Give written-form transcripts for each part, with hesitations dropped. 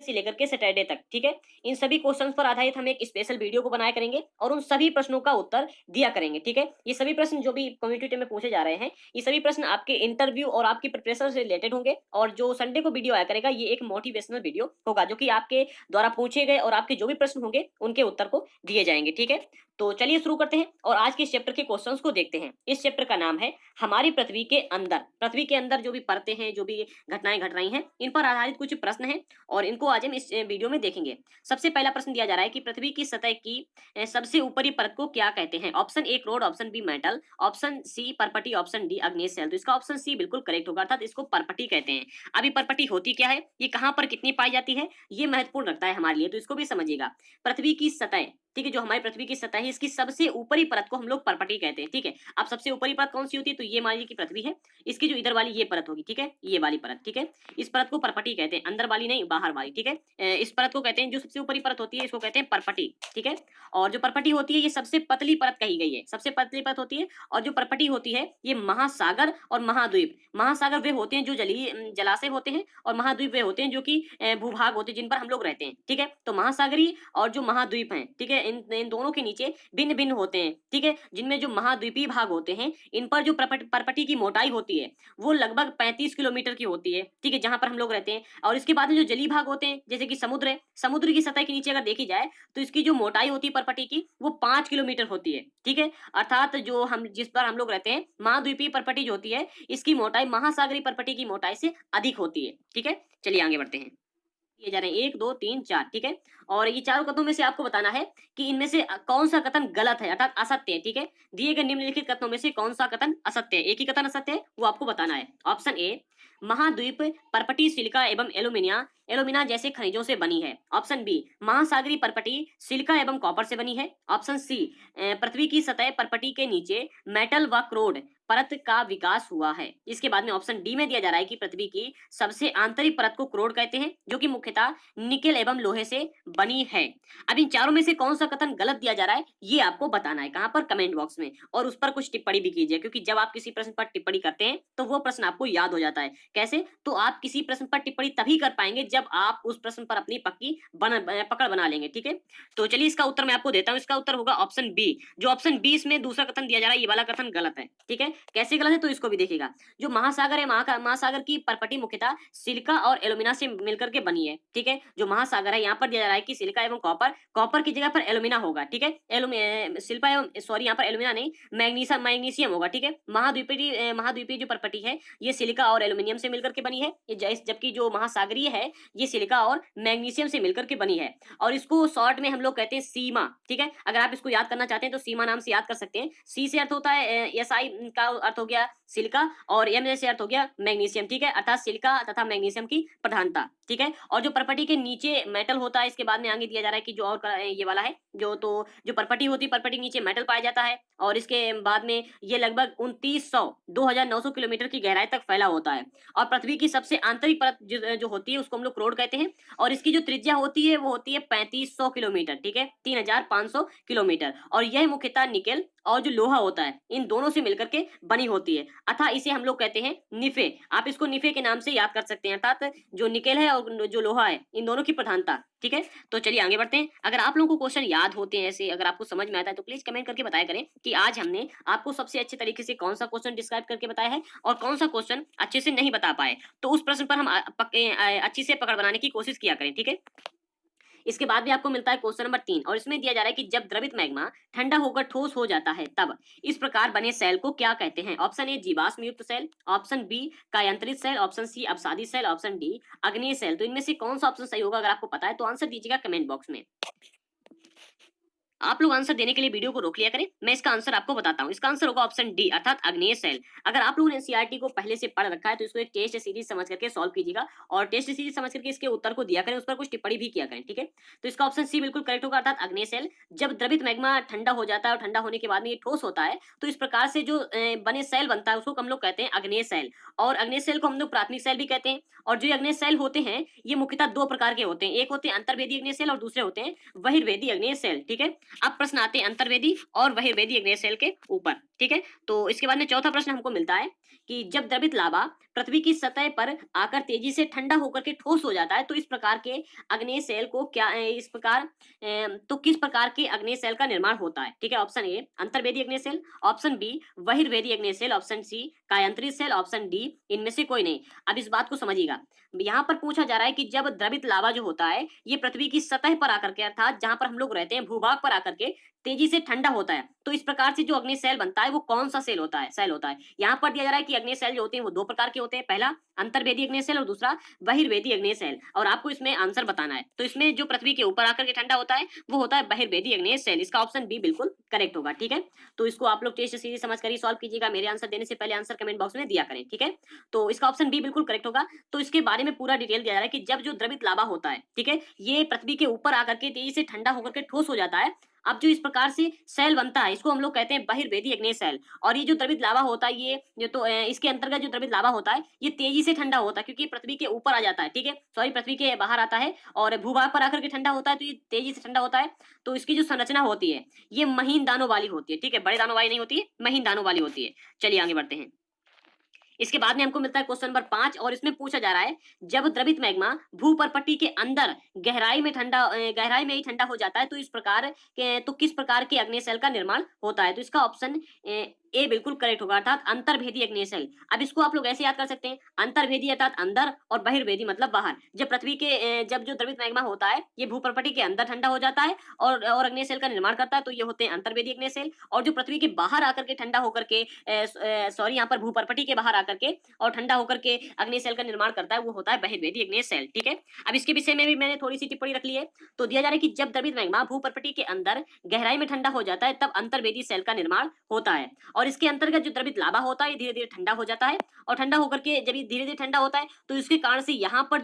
से लेकर के सैटरडे तक, ठीक है? इन सभी क्वेश्चंस पर आधारित हम एक स्पेशल वीडियो को बनाया करेंगे और उन सभी प्रश्नों का उत्तर दिया करेंगे, ठीक है? ये सभी प्रश्न जो भी कम्युनिटी में पूछे जा रहे हैं, ये सभी प्रश्न आपके इंटरव्यू और आपकी प्रिपरेशन से रिलेटेड होंगे और जो संडे को वीडियो आया करेगा, ये एक मोटिवेशनल वीडियो होगा, जो कि आपके द्वारा पूछे गए और आपके जो भी प्रश्न होंगे, उनके उत्तर को दिए जाएंगे, ठीक है? तो चलिए शुरू करते हैं और आज के इस चैप्टर के क्वेश्चंस को देखते हैं। इस चैप्टर का नाम है हमारी पृथ्वी के अंदर जो भी परतें हैं, जो भी घटनाएं घट रही हैं, इन पर आधारित कुछ प्रश्न हैं और इनको आज हम इस वीडियो में देखेंगे। सबसे पहला प्रश्न दिया जा रहा है कि पृथ्वी की सतह की सबसे ऊपरी परत को क्या कहते हैं? ऑप्शन ए क्रोड, option B mantle, option C परपटी, ऑप्शन डी अग्नेय शेल। तो इसका ऑप्शन सी बिल्कुल करेक्ट होगा, अर्थात इसको परपटी कहते हैं। अभी परपटी होती क्या है, ये कहां पर कितनी पाई जाती है, ये महत्वपूर्ण रखता है हमारे लिए, तो इसको भी समझिएगा। पृथ्वी की सतह, ठीक है, जो हमारी पृथ्वी की सतह है, इसकी सबसे ऊपरी परत को हम लोग परपटी कहते हैं, ठीक है। अब सबसे ऊपरी परत कौन सी होती है, तो ये मान लीजिए कि पृथ्वी है, इसकी जो इधर वाली ये परत होगी, ठीक है, ये वाली परत, ठीक है, इस परत को परपटी कहते हैं, अंदर वाली नहीं, बाहर वाली, ठीक है। इस परत को कहते हैं, जो सबसे ऊपरी परत होती है, इसको कहते हैं परपटी, ठीक है। और जो परपटी होती है, ये सबसे पतली परत कही गई है, सबसे पतली परत होती है। और जो परपटी होती है, ये महासागर और महाद्वीप, महासागर वे होते हैं जो जलीय जलाशय होते हैं, और महाद्वीप वे होते हैं जो कि भूभाग होते हैं जिन पर हम लोग रहते हैं, ठीक है। तो महासागरीय और जो महाद्वीप हैं, ठीक है, इन दोनों के नीचे भिन्न भिन्न होते हैं, ठीक है, जिनमें जो महाद्वीपीय भाग होते हैं, इन पर जो परपटी की मोटाई होती है, वो लगभग 35 किलोमीटर की होती है, ठीक है, जहां पर हम लोग रहते हैं। और इसके बाद में जो जलीय भाग होते हैं, जैसे कि समुद्र है, समुद्र की सतह के नीचे अगर देखी जाए, तो इसकी जो मोटाई होती है परपटी की, वो 5 किलोमीटर होती है, ठीक है। अर्थात जो हम जिस पर हम लोग रहते हैं, महाद्वीपीय परपटी जो होती है, इसकी मोटाई महासागरीय परपटी की मोटाई से अधिक होती है, ठीक है। चलिए आगे बढ़ते हैं। ये जा रहे हैं 1 2 3 4, ठीक है। और ये चारों कथनों में से आपको बताना है कि इनमें से कौन सा कथन गलत है, अर्थात असत्य है, ठीक है। दिए गए निम्नलिखित कथनों में से कौन सा कथन असत्य है, एक ही कथन असत्य है, वो आपको बताना है। ऑप्शन ए, महाद्वीप परपटी सिलिका एवं एलुमिना जैसे खनिजों से बनी है। ऑप्शन बी, महासागरीय परपटी सिलिका एवं कॉपर से बनी है। ऑप्शन सी, पृथ्वी की सतह परपटी के नीचे मेटल व क्रोड परत का विकास हुआ है। इसके बाद में ऑप्शन डी में दिया जा रहा है कि पृथ्वी की सबसे आंतरिक परत को क्रोड कहते हैं, जो कि मुख्यतः निकेल एवं लोहे से बनी है। अब इन चारों में से कौन सा कथन गलत दिया जा रहा है, ये आपको बताना है, कहां पर, कमेंट बॉक्स में, और उस पर कुछ टिप्पणी भी कीजिए, क्योंकि जब आप किसी प्रश्न पर टिप्पणी करते हैं तो वो प्रश्न आपको याद हो जाता है। कैसे, तो आप किसी प्रश्न पर टिप्पणी तभी कर पाएंगे जब आप उस प्रश्न पर अपनी पक्की पकड़ बना लेंगे, ठीक है। तो चलिए इसका उत्तर मैं आपको देता हूं। इसका उत्तर होगा ऑप्शन बी। जो ऑप्शन बी इसमें दूसरा कथन दिया जा रहा है, ये वाला कथन गलत है, ठीक है। कैसे गलत है, तो इसको भी देखिएगा। जो महासागर है, महासागर की परपटी मुख्यतः सिलिका और एलुमिना से मिलकर के बनी है, ठीक है। जो महासागर है, यहाँ पर दिया जा रहा है कि सिलिका एवं कॉपर की जगह पर एलुमिना होगा, ठीक है। सिल्पा एवं सॉरी, यहाँ पर एलुमिना नहीं, मैग्नीशियम होगा, ठीक है। महाद्वीपीय जो परपटी है, ये सिलिका और एल्यूमिनियम से मिलकर के बनी है, जबकि जो महासागरीय है, ये सिलिका और मैग्नीशियम से मिलकर के बनी है। और इसको शॉर्ट में हम लोग कहते हैं सीमा, ठीक है। अगर आप इसको याद करना चाहते हैं तो सीमा नाम से याद कर सकते हैं। सी से अर्थ होता है SI का अर्थ हो गया सिलिका, और M से अर्थ हो गया मैग्नीशियम, ठीक है, अर्थात सिलिका तथा मैग्नीशियम की प्रधानता, ठीक है। और जो परपटी के नीचे मेटल होता है, इसके बाद में आगे दिया जा रहा है कि जो और ये वाला है, जो परपटी होती है, परपटी के नीचे मेटल पाया जाता है, और इसके बाद में ये लगभग 2900 किलोमीटर की गहराई तक फैला होता है। और पृथ्वी की सबसे आंतरिक परत जो होती है, उसको हम लोग क्रोड कहते हैं, और इसकी जो त्रिज्या होती है, वो होती है 3500 किलोमीटर, ठीक है, 3500 किलोमीटर। और यह मुख्यतः निकेल और जो लोहा होता है, इन दोनों से मिलकर के बनी होती है, अतः इसे हम लोग कहते हैं निफे। आप इसको निफे के नाम से याद कर सकते हैं, अर्थात जो निकेल है और जो लोहा है, इन दोनों की प्रधानता, ठीक है। तो चलिए आगे बढ़ते हैं। अगर आप लोगों को क्वेश्चन याद होते हैं, ऐसे अगर आपको समझ में आता है, तो प्लीज कमेंट करके बताया करें कि आज हमने आपको सबसे अच्छे तरीके से कौन सा क्वेश्चन डिस्क्राइब करके बताया है और कौन सा क्वेश्चन अच्छे से नहीं बता पाए। तो उस प्रश्न पर हम अच्छी से पकड़ बनाने की कोशिश किया करें, ठीक है। इसके बाद भी आपको मिलता है क्वेश्चन नंबर 3, और इसमें दिया जा रहा है कि जब द्रवित मैग्मा ठंडा होकर ठोस हो जाता है, तब इस प्रकार बने सेल को क्या कहते हैं? ऑप्शन ए, जीवाश्म युक्त सेल। ऑप्शन बी, कायांतरित सेल। ऑप्शन सी, अपसादी सेल। ऑप्शन डी, अग्नेय सेल। तो इनमें से कौन सा ऑप्शन सही होगा, अगर आपको पता है तो आंसर दीजिएगा कमेंट बॉक्स में। आप लोग आंसर देने के लिए वीडियो को रोक लिया करें, मैं इसका आंसर आपको बताता हूं। इसका आंसर होगा ऑप्शन डी, अर्थात अग्नेय सेल। अगर आप लोगों ने एनसीईआरटी को पहले से पढ़ रखा है तो इसको एक टेस्ट सीरीज समझ करके सॉल्व कीजिएगा, और टेस्ट सीरीज समझ करके इसके उत्तर को दिया करें, उस पर कुछ टिप्पणी भी किया करें, ठीक है। तो इसका ऑप्शन सी बिल्कुल करेक्ट होगा, अर्थात अग्नेय सेल। जब द्रवित मैग्मा ठंडा हो जाता है और ठंडा होने के बाद में ये ठोस होता है, तो इस प्रकार से जो बने सेल बनता है, उसको हम लोग कहते हैं अग्नेय सेल। और अग्नेय सेल को हम लोग प्राथमिक सेल भी कहते हैं। और जो अग्नेय सेल होते हैं, ये मुख्यतः दो प्रकार के होते हैं, एक होते हैं अंतर्वेदी अग्नेय सेल और दूसरे होते हैं बहिर्वेदी अग्नेय सेल, ठीक है। अब प्रश्न आते हैं अंतर्वेदी और बहिर्वेदी अग्नेय सेल के ऊपर, ठीक है। तो इसके बाद में चौथा प्रश्न हमको मिलता है कि जब द्रवित लावा पृथ्वी की सतह पर आकर तेजी से ठंडा होकर के ठोस हो जाता है तो इस प्रकार के अग्नेय सेल को क्या इस प्रकार तो किस प्रकार के अग्नेय सेल का निर्माण होता है? ठीक है, ऑप्शन ए अंतर्वेदी अग्नेय सेल, ऑप्शन बी बहिर्वेदी अग्नेय सेल, ऑप्शन सी कायांतरित सेल, ऑप्शन डी इनमें से कोई नहीं। अब इस बात को समझिएगा, यहाँ पर पूछा जा रहा है कि जब द्रवित लावा जो होता है ये पृथ्वी की सतह पर आकर के अर्थात जहां पर हम लोग रहते हैं भूभाग पर आकर के तेजी से ठंडा होता है तो इस प्रकार से जो अग्नि सेल बनता है वो कौन सा सेल होता है। यहाँ पर दिया जा रहा है कि अग्नि सेल जो होते हैं वो दो प्रकार के होते हैं, पहला अंतर्वेदी अग्नि सेल और दूसरा बहिर्वेदी अग्नि सेल, और आपको इसमें आंसर बताना है। तो इसमें जो पृथ्वी के ऊपर आकर के ठंडा होता है वो होता है बहिर्वेदी अग्नि सेल। इसका ऑप्शन बी बिल्कुल करेक्ट होगा। ठीक है, तो इसको आप लोग टेस्ट सीरीज समझ कर ही सॉल्व कीजिएगा, मेरे आंसर देने से पहले आंसर कमेंट बॉक्स में दिया करें। ठीक है, तो इसका ऑप्शन बी बिल्कुल करेक्ट होगा। तो इसके बारे में पूरा डिटेल दिया जा रहा है कि जब जो द्रवित लावा होता है, ठीक है, ये पृथ्वी के ऊपर आकर के तेजी से ठंडा होकर के ठोस हो जाता है। अब जो इस प्रकार से सेल बनता है इसको हम लोग कहते हैं बहिर्वेदी अग्नेय सेल। और ये जो द्रवित लावा होता है ये जो तो इसके अंतर्गत जो द्रवित लावा होता है ये तेजी से ठंडा होता है क्योंकि पृथ्वी के ऊपर आ जाता है। ठीक है, सॉरी पृथ्वी के बाहर आता है और भूभाग पर आकर के ठंडा होता है तो ये तेजी से ठंडा होता है। तो इसकी जो संरचना होती है ये महीन दानों वाली होती है। ठीक है, बड़े दानों वाली नहीं होती है, महीन दानों वाली होती है। चलिए आगे बढ़ते हैं। इसके बाद में हमको मिलता है क्वेश्चन नंबर 5 और इसमें पूछा जा रहा है जब द्रवित मैग्मा भूपर्पट्टी के अंदर गहराई में ही ठंडा हो जाता है तो इस प्रकार के तो किस प्रकार के अग्नेय सेल का निर्माण होता है। तो इसका ऑप्शन ए बिल्कुल करेक्ट होगा अर्थात अंतर्भेदी अग्नेय सेल। अब इसको आप लोग ऐसे याद कर सकते हैं, अंतर्भेदी अर्थात अंदर और बहिर्भेदी मतलब बाहर। जब पृथ्वी के जब जो द्रवित मैग्मा होता है ये भूपर्पट्टी के अंदर ठंडा हो जाता है और अग्नेय सेल का निर्माण करता है तो ये होते हैं अंतर्भेदी अग्नेय सेल। और जो पृथ्वी के बाहर आकर के ठंडा होकर के सॉरी यहाँ पर भूपर्पट्टी के बाहर आकर के और ठंडा होकर के अग्नेय सेल का निर्माण करता है वो होता है बहिर्वेदी अग्नेय सेल। ठीक है, अब इसके विषय में भी मैंने थोड़ी सी टिप्पणी रख ली है। तो दिया जा रहा है कि जब द्रवित मैग्मा भूपर्पट्टी के अंदर गहराई में ठंडा हो जाता है तब अंतर्वेदी सेल का निर्माण होता है। और इसके अंतर्गत जो द्रवित लावा होता है धीरे धीरे ठंडा हो जाता है और ठंडा होकर के जब ये धीरे धीरे ठंडा होता है तो इसके कारण से यहाँ पर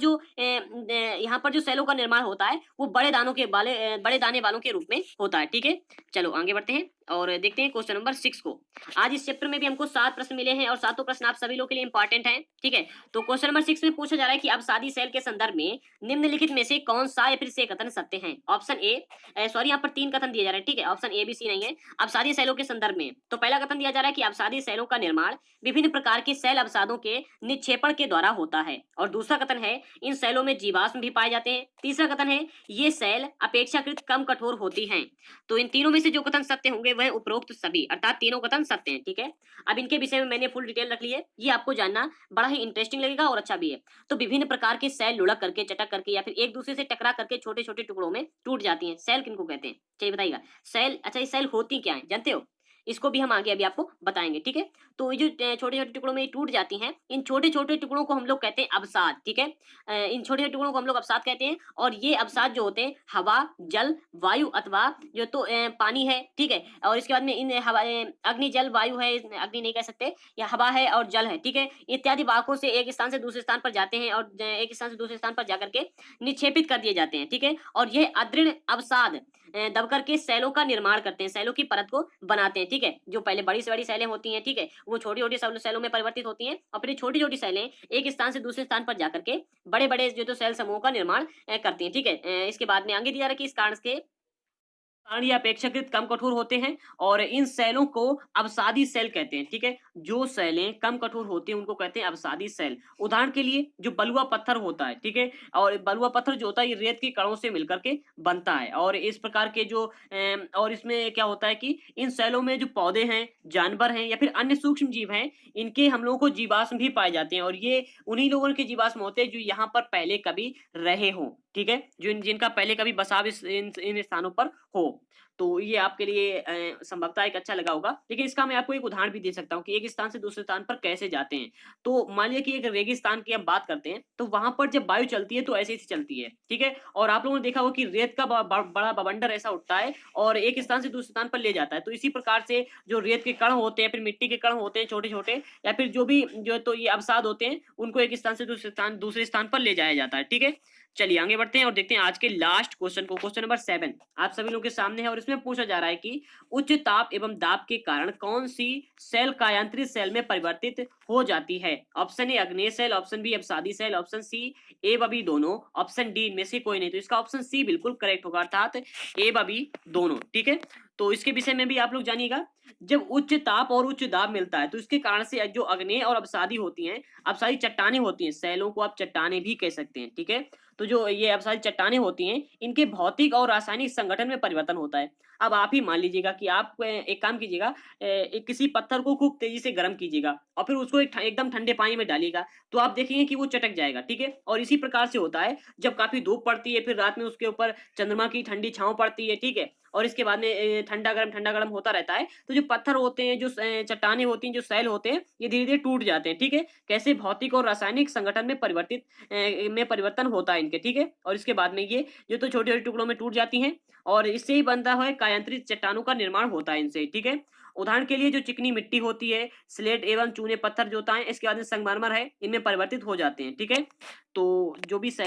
जो सेलों का निर्माण होता है वो बड़े दाने वालों के रूप में होता है। ठीक है, चलो आगे बढ़ते हैं और देखते हैं क्वेश्चन नंबर 6 को। आज इस चैप्टर में भी हमको 7 प्रश्न मिले हैं और सातों प्रश्न आप सभी लोग के लिए इंपॉर्टेंट हैं। ठीक है, तो क्वेश्चन नंबर 6 में पूछा जा रहा है कि अवसादी सेल के संदर्भ में निम्नलिखित में से कौन सा या फिर से कथन सत्य है। ऑप्शन ए सॉरी यहाँ पर 3 कथन दिए जा रहे हैं। ठीक है, ऑप्शन ए बी सी नहीं है। अवसादी सेलों के संदर्भ में तो पहला कथन दिया जा रहा है कि अवसादी सेलों का निर्माण विभिन्न प्रकार के सेल अवसादों के निक्षेपण के द्वारा होता है। और दूसरा कथन है इन सेलों में जीवाश्म भी पाए जाते हैं। तीसरा कथन है ये सेल अपेक्षाकृत कम कठोर होती हैं। तो इन तीनों में से जो कथन सत्य होंगे वह उपरोक्त सभी अर्थात तीनों कथन सत्य हैं। ठीक है, अब इनके विषय में मैंने फुल डिटेल रख ली है, ये आपको जानना बड़ा ही इंटरेस्टिंग लगेगा और अच्छा भी है। तो विभिन्न प्रकार के सेल लुढ़क करके चटक करके या फिर एक दूसरे से टकरा करके छोटे छोटे टुकड़ों में टूट जाती हैं। सेल किनको कहते हैं चलिए बताइएगा। सेल, अच्छा ये सेल होती क्या है जानते हो, इसको भी हम आगे अभी आपको बताएंगे। ठीक है, तो ये जो छोटे छोटे टुकड़ों में टूट जाती हैं इन छोटे छोटे टुकड़ों को हम लोग कहते हैं अवसाद। ठीक है, इन छोटे छोटे टुकड़ों को हम लोग अवसाद कहते हैं। और ये अवसाद जो होते हैं हवा, जल, वायु अथवा जो तो पानी है। ठीक है, और इसके बाद में इन हवा अग्नि, जल, वायु है, अग्नि नहीं कह सकते, या हवा है और जल है। ठीक है, इत्यादि वाहकों से एक स्थान से दूसरे स्थान पर जाते हैं और एक स्थान से दूसरे स्थान पर जाकर के निक्षेपित कर दिए जाते हैं। ठीक है, और यह अदृढ़ अवसाद दब करके सेलों का निर्माण करते हैं, सेलों की परत को बनाते हैं। ठीक है, जो पहले बड़ी से बड़ी सेलें होती हैं, ठीक है, वो छोटी छोटी सेलों में परिवर्तित होती हैं और फिर छोटी छोटी सेलें एक स्थान से दूसरे स्थान पर जाकर के बड़े बड़े जो तो सेल समूह का निर्माण करती हैं। ठीक है, इसके बाद में आगे दिया रहा है कि इस कारण ये अपेक्षाकृत कम कठोर होते हैं और इन सेलों को अवसादी सेल कहते हैं। ठीक है, जो सेलें कम कठोर होती हैं उनको कहते हैं अवसादी सेल। उदाहरण के लिए जो बलुआ पत्थर होता है, ठीक है, और बलुआ पत्थर जो होता है ये रेत के कणों से मिलकर के बनता है। और इस प्रकार के जो और इसमें क्या होता है कि इन सेलों में जो पौधे हैं, जानवर हैं या फिर अन्य सूक्ष्म जीव हैं, इनके हम लोगों को जीवाश्म भी पाए जाते हैं और ये उन्हीं लोगों के जीवाश्म होते हैं जो यहाँ पर पहले कभी रहे हों। ठीक है, जो जिनका पहले कभी बसाव इन स्थानों पर हो। तो ये आपके लिए संभवतः एक अच्छा लगा होगा, लेकिन इसका मैं आपको एक उदाहरण भी दे सकता हूँ कि एक स्थान से दूसरे स्थान पर कैसे जाते हैं। तो मान लिया कि एक रेगिस्तान की हम बात करते हैं तो वहां पर जब वायु चलती है तो ऐसे ही चलती है। ठीक है, और आप लोगों ने देखा होगा कि रेत का बड़ा बवंडर ऐसा उठता है और एक स्थान से दूसरे स्थान पर ले जाता है। तो इसी प्रकार से जो रेत के कण होते हैं, फिर मिट्टी के कण होते हैं छोटे छोटे, या फिर जो भी जो तो ये अवसाद होते हैं उनको एक स्थान से दूसरे स्थान पर ले जाया जाता है। ठीक है, चलिए आगे बढ़ते हैं और देखते हैं आज के लास्ट क्वेश्चन को। क्वेश्चन नंबर 7 आप सभी लोगों के सामने है और इसमें पूछा जा रहा है कि उच्च ताप एवं दाब के कारण कौन सी सेल कायांतरित सेल में परिवर्तित हो जाती है। ऑप्शन ए अग्नेय सेल, ऑप्शन बी अपसादी सेल, ऑप्शन सी ए व बी दोनों, ऑप्शन डी इनमें से कोई नहीं। तो इसका ऑप्शन सी बिल्कुल करेक्ट होगा, अर्थात ए व बी दोनों। ठीक है, तो इसके विषय में भी आप लोग जानिएगा। जब उच्च ताप और उच्च दाब मिलता है तो इसके कारण से जो अग्नेय और अपसादी होती हैं, अपसादी चट्टानें होती हैं, सेलों को आप चट्टानें भी कह सकते हैं। ठीक है, तो जो ये अपसादी चट्टानें होती हैं, इनके भौतिक और रासायनिक संगठन में परिवर्तन होता है। अब आप ही मान लीजिएगा कि आप एक काम कीजिएगा, किसी पत्थर को खूब तेजी से गर्म कीजिएगा और फिर उसको एकदम ठंडे पानी में डालिएगा, तो आप देखेंगे कि वो चटक जाएगा। ठीक है, और इसी प्रकार से होता है जब काफी धूप पड़ती है, फिर रात में उसके ऊपर चंद्रमा की ठंडी छांव पड़ती है। ठीक है, और इसके बाद में ठंडा गरम होता रहता है, तो जो पत्थर होते हैं, जो चट्टानें होती हैं, जो सेल होते हैं, ये धीरे धीरे टूट जाते हैं। ठीक है, कैसे भौतिक और रासायनिक संगठन में में परिवर्तन होता है इनके। ठीक है, और इसके बाद में ये जो तो छोटे छोटे टुकड़ों में टूट जाती हैं और इससे ही बनता है कायांतरित चट्टानों का निर्माण होता है इनसे। ठीक है, उदाहरण के लिए जो चिकनी मिट्टी होती है, स्लेट एवं चूने पत्थर जो होता है, इसके बाद में संगमरमर है, इनमें परिवर्तित हो जाते हैं। ठीक है, तो जो भी सेल